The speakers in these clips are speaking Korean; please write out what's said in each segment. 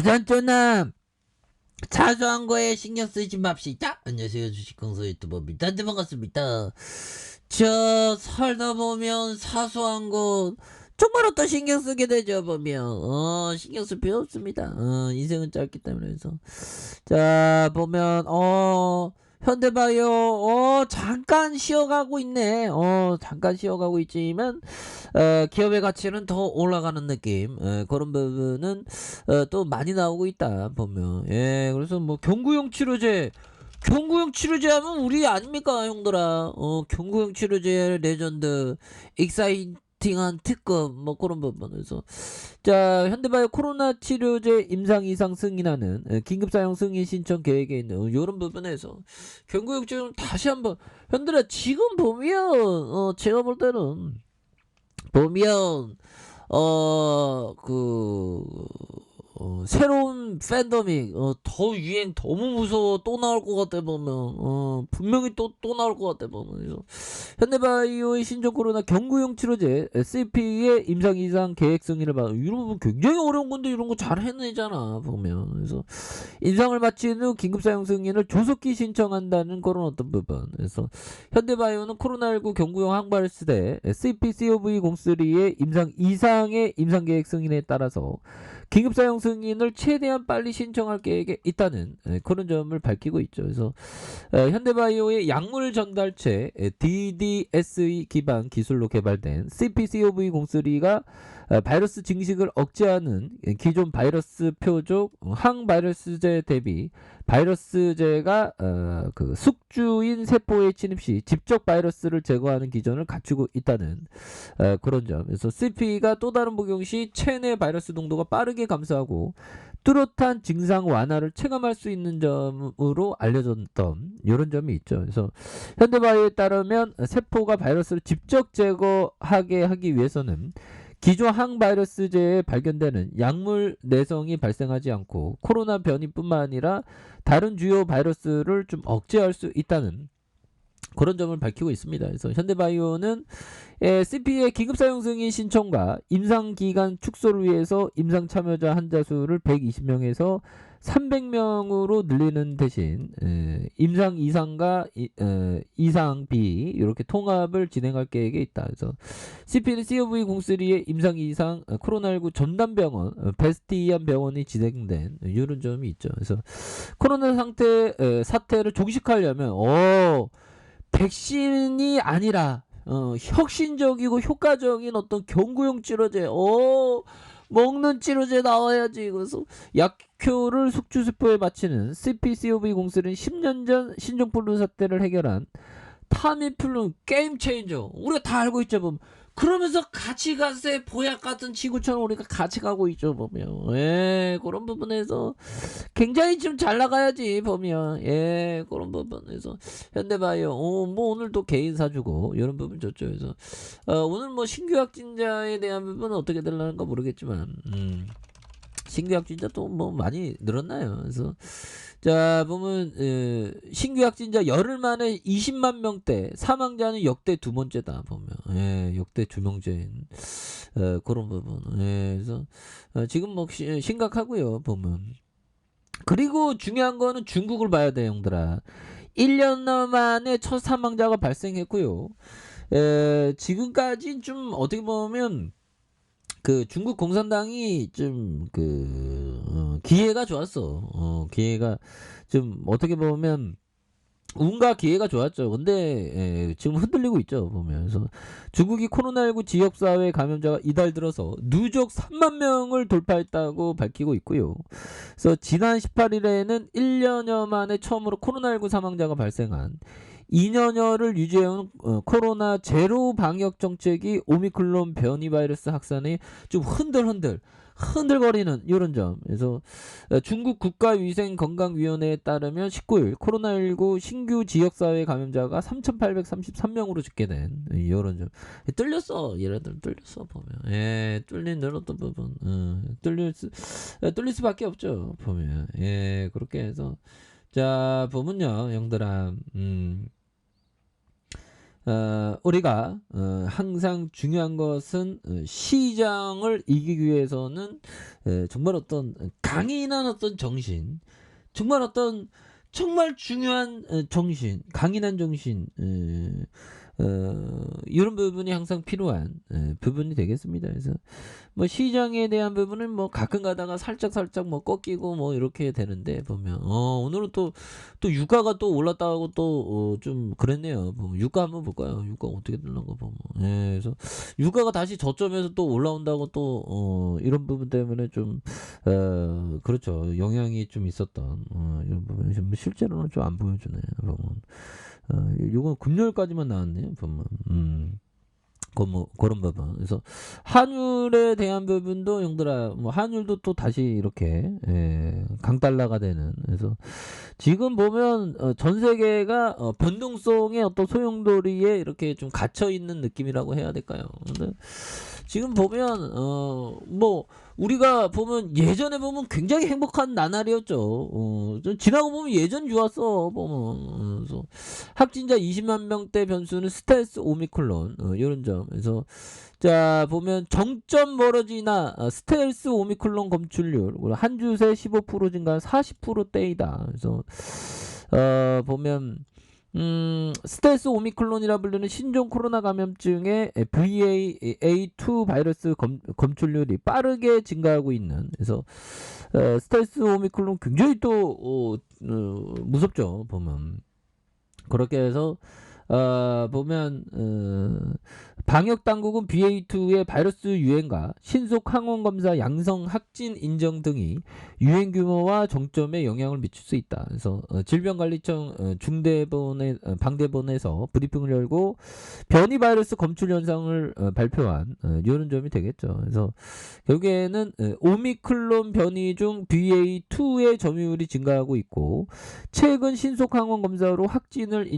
대단쩌나 사소한 거에 신경 쓰지 맙시다. 안녕하세요, 주식공소 유튜버입니다. 네, 반갑습니다. 저 살다 보면 사소한 거 정말 어떤 신경 쓰게 되죠. 보면 신경 쓸 필요 없습니다. 인생은 짧기 때문에. 그래서 자 보면 현대바이오 잠깐 쉬어가고 있네. 잠깐 쉬어가고 있지만 기업의 가치는 더 올라가는 느낌. 그런 부분은 또 많이 나오고 있다 보면. 그래서 뭐 경구용 치료제 하면 우리 아닙니까 형들아. 경구용 치료제 레전드 익사이팅한 특급 뭐 그런 부분에서 자 현대바이오 코로나 치료제 임상 이상 승인하는 긴급 사용 승인 신청 계획에 있는 이런 부분에서 경구용 좀 다시 한번 현들아 지금 보면 제가 볼 때는 보면 새로운 팬데믹 더 유행 너무 무서워 또 나올 것 같아 보면 분명히 또 나올 것 같아 보면. 그래서 현대바이오의 신종 코로나 경구용 치료제 SCP의 임상 이상 계획 승인을 받은 이런 부분 굉장히 어려운 건데 이런 거 잘 해내잖아 보면. 그래서 임상을 마친 후 긴급 사용 승인을 조속히 신청한다는 그런 어떤 부분. 그래서 현대바이오는 코로나19 경구용 항바이러스대 SCP-CoV-03의 임상 이상의 임상 계획 승인에 따라서 긴급 사용 승인을 최대한 빨리 신청할 계획에 있다는 그런 점을 밝히고 있죠. 그래서 현대바이오의 약물 전달체 DDSE 기반 기술로 개발된 CP-CoV-03가 바이러스 증식을 억제하는 기존 바이러스 표적 항바이러스제 대비 바이러스제가 그 숙주인 세포에 침입 시 직접 바이러스를 제거하는 기전을 갖추고 있다는 그런 점. 그래서 CP가 또 다른 복용 시 체내 바이러스 농도가 빠르게 감소하고 뚜렷한 증상 완화를 체감할 수 있는 점으로 알려졌던 이런 점이 있죠. 그래서 현대바이오에 따르면 세포가 바이러스를 직접 제거하게 하기 위해서는 기존 항바이러스제에 발견되는 약물 내성이 발생하지 않고 코로나 변이뿐만 아니라 다른 주요 바이러스를 좀 억제할 수 있다는 그런 점을 밝히고 있습니다. 그래서 현대바이오는 CP의 긴급 사용 승인 신청과 임상 기간 축소를 위해서 임상 참여자 환자 수를 120명에서 300명으로 늘리는 대신 임상 이상과 이상비 이렇게 통합을 진행할 계획에 있다. 그래서 CP는 CoV-03의 임상 이상 코로나19 전담병원 베스티안 병원이 진행된 이런 점이 있죠. 그래서 코로나 사태를 종식하려면 백신이 아니라 혁신적이고 효과적인 어떤 경구용 치료제 먹는 치료제 나와야지. 그래서 약효를 숙주세포에 맞추는 CP-CoV-03는 10년 전 신종플루 사태를 해결한 타미플루 게임 체인저 우리가 다 알고 있죠 보면. 그러면서 같이 가세 보약 같은 지구처럼 우리가 같이 가고 있죠 보면. 그런 부분에서 굉장히 좀 잘 나가야지 보면. 그런 부분에서 현대바이오 뭐 오늘 또 개인 사주고 이런 부분 좋죠. 그래서 오늘 뭐 신규 확진자에 대한 부분은 어떻게 되려는가 모르겠지만 신규 확진자 또 뭐 많이 늘었나요? 그래서 자 보면 신규 확진자 열흘 만에 20만 명대, 사망자는 역대 두 번째다 보면. 역대 두 명째인 그런 부분. 그래서 지금 뭐 심각하고요 보면. 그리고 중요한 거는 중국을 봐야 돼 형들아. 1년 만에 첫 사망자가 발생했고요. 지금까지 좀 어떻게 보면 그 중국 공산당이 좀 기회가 좋았어. 기회가 좀 어떻게 보면 운과 기회가 좋았죠. 근데 지금 흔들리고 있죠 보면. 그래서 중국이 코로나19 지역사회 감염자가 이달 들어서 누적 3만 명을 돌파했다고 밝히고 있고요. 그래서 지난 18일에는 1년여 만에 처음으로 코로나19 사망자가 발생한 2년여를 유지해온 코로나 제로 방역 정책이 오미크론 변이 바이러스 확산에 좀 흔들거리는 이런 점. 그래서 중국 국가위생건강위원회에 따르면 19일 코로나19 신규 지역사회 감염자가 3,833명으로 집계된 이런 점. 얘네들 뚫렸어 보면. 뚫린 어떤 부분 뚫릴 수밖에 없죠 보면. 그렇게 해서 자 보면요 형들아 우리가 항상 중요한 것은 시장을 이기기 위해서는 정말 어떤 강인한 어떤 정신, 정말 어떤 정말 중요한 정신, 강인한 정신, 이런 부분이 항상 필요한 부분이 되겠습니다. 그래서 뭐 시장에 대한 부분은 뭐 가끔 가다가 살짝 뭐 꺾이고 뭐 이렇게 되는데 보면 오늘은 또 유가가 또 올랐다고 또 좀 그랬네요. 보면 유가 한번 볼까요? 유가 어떻게 되는가 보면. 예, 그래서 유가가 다시 저점에서 또 올라온다고 또 이런 부분 때문에 좀 그렇죠. 영향이 좀 있었던 이런 부분 실제로는 좀 안 보여주네요. 보면. 요건 금요일까지만 나왔네요. 보면. 뭐 그런 부분. 그래서 환율에 대한 부분도 형들아 뭐 환율도 또 다시 이렇게 강달러가 되는. 그래서 지금 보면 전 세계가 변동성의 어떤 소용돌이에 이렇게 좀 갇혀 있는 느낌이라고 해야 될까요? 근데 지금 보면 뭐 우리가 보면 예전에 보면 굉장히 행복한 나날이었죠. 좀 지나고 보면 예전 좋았어 보면. 그래서 확진자 20만 명대 변수는 스텔스 오미클론 이런 점. 그래서 자 보면 정점 멀어지나 스텔스 오미클론 검출률 한 주 새 15% 증가 40%대이다. 그래서 보면 스텔스 오미클론이라 불리는 신종 코로나 감염증의 VA2 바이러스 검출률이 빠르게 증가하고 있는. 그래서 스텔스 오미클론 굉장히 또 무섭죠. 보면 그렇게 해서 보면 방역 당국은 BA2의 바이러스 유행과 신속 항원 검사 양성 확진 인정 등이 유행 규모와 정점에 영향을 미칠 수 있다. 그래서 질병관리청 중대본의 방대본에서 브리핑을 열고 변이 바이러스 검출 현상을 발표한 이런 점이 되겠죠. 그래서 결국에는 오미클론 변이 중 BA2의 점유율이 증가하고 있고 최근 신속 항원 검사로 확진을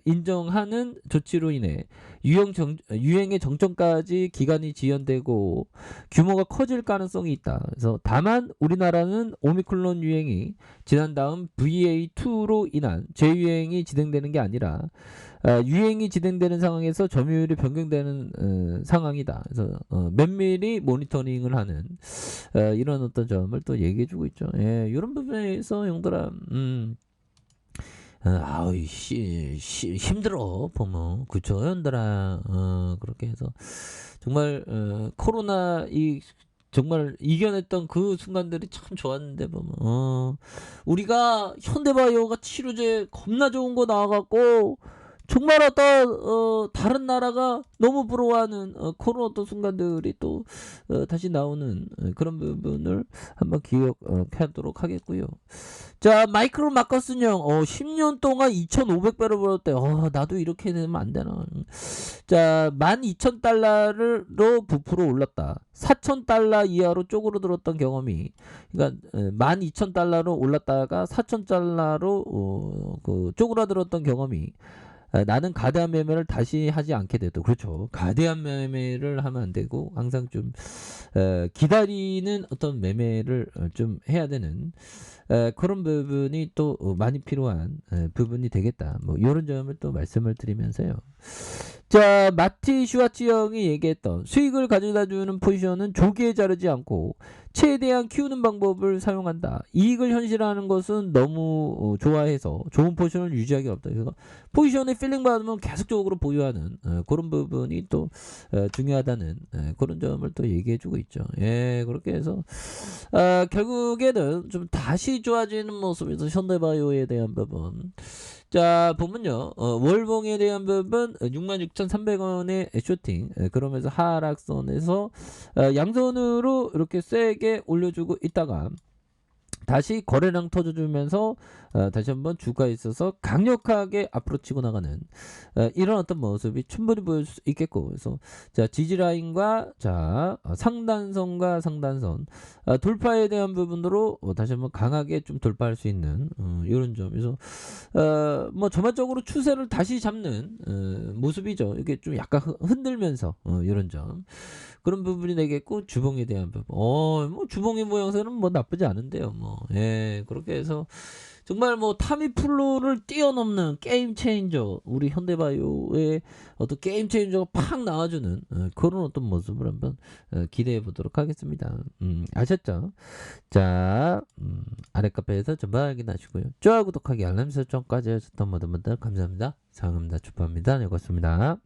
인정하는 조치로 인해 유행의 정점까지 기간이 지연되고 규모가 커질 가능성이 있다. 그래서 다만 우리나라는 오미클론 유행이 지난 다음 BA2로 인한 재유행이 진행되는 게 아니라 유행이 진행되는 상황에서 점유율이 변경되는 상황이다. 그래서 면밀히 모니터링을 하는 이런 어떤 점을 또 얘기해주고 있죠. 예, 이런 부분에서 형들아 아우 힘들어 보면 그쵸 형들아 그렇게 해서 정말 코로나 정말 이겨냈던 그 순간들이 참 좋았는데 보면 우리가 현대바이오가 치료제 겁나 좋은 거 나와갖고 정말 어떤 다른 나라가 너무 부러워하는 그런 어떤 순간들이 또 다시 나오는 그런 부분을 한번 기억하도록 하겠고요. 자 마이크로 마커슨 형 10년 동안 2,500배를 벌었대. 나도 이렇게 되면 안 되나. 자 12,000달러로 부풀어 올랐다. 4,000달러 이하로 쪼그러들었던 경험이 그러니까 12,000달러로 올랐다가 4,000달러로 그 쪼그라들었던 경험이 나는 가대한 매매를 다시 하지 않게 돼도 그렇죠. 가대한 매매를 하면 안 되고 항상 좀 기다리는 어떤 매매를 좀 해야 되는 그런 부분이 또 많이 필요한 부분이 되겠다. 뭐 이런 점을 또 말씀을 드리면서요. 자 마티 슈와츠 형이 얘기했던 수익을 가져다주는 포지션은 조기에 자르지 않고 최대한 키우는 방법을 사용한다. 이익을 현실화하는 것은 너무 좋아해서 좋은 포지션을 유지하기 어렵다. 그래서 포지션에 필링 받으면 계속적으로 보유하는 그런 부분이 또 중요하다는 그런 점을 또 얘기해주고 있죠. 예, 그렇게 해서 결국에는 좀 다시 좋아지는 모습에서 현대바이오에 대한 부분. 자 보면요 월봉에 대한 부분 66,300원의 쇼팅 그러면서 하락선에서 양선으로 이렇게 세게 올려주고 있다가 다시 거래량 터져주면서 다시 한번 주가에 있어서 강력하게 앞으로 치고 나가는 이런 어떤 모습이 충분히 보여줄 수 있겠고 그래서 자 지지라인과 자 상단선과 상단선 돌파에 대한 부분으로 다시 한번 강하게 좀 돌파할 수 있는 이런 점에서 뭐 전반적으로 추세를 다시 잡는 모습이죠. 이게 좀 약간 흔들면서 이런 점 그런 부분이 되겠고 주봉에 대한 부분 뭐 주봉의 모양새는 뭐 나쁘지 않은데요. 뭐 예, 그렇게 해서 정말 뭐 타미플루를 뛰어넘는 게임 체인저, 우리 현대바이오의 어떤 게임 체인저가 팍 나와주는 그런 어떤 모습을 한번 기대해 보도록 하겠습니다. 아셨죠? 자, 아래 카페에서 전부 확인하시고요. 좋아요, 구독하기, 알람 설정까지 해주셨던 모든 분들 감사합니다. 사랑합니다. 축하합니다. 네, 고맙습니다.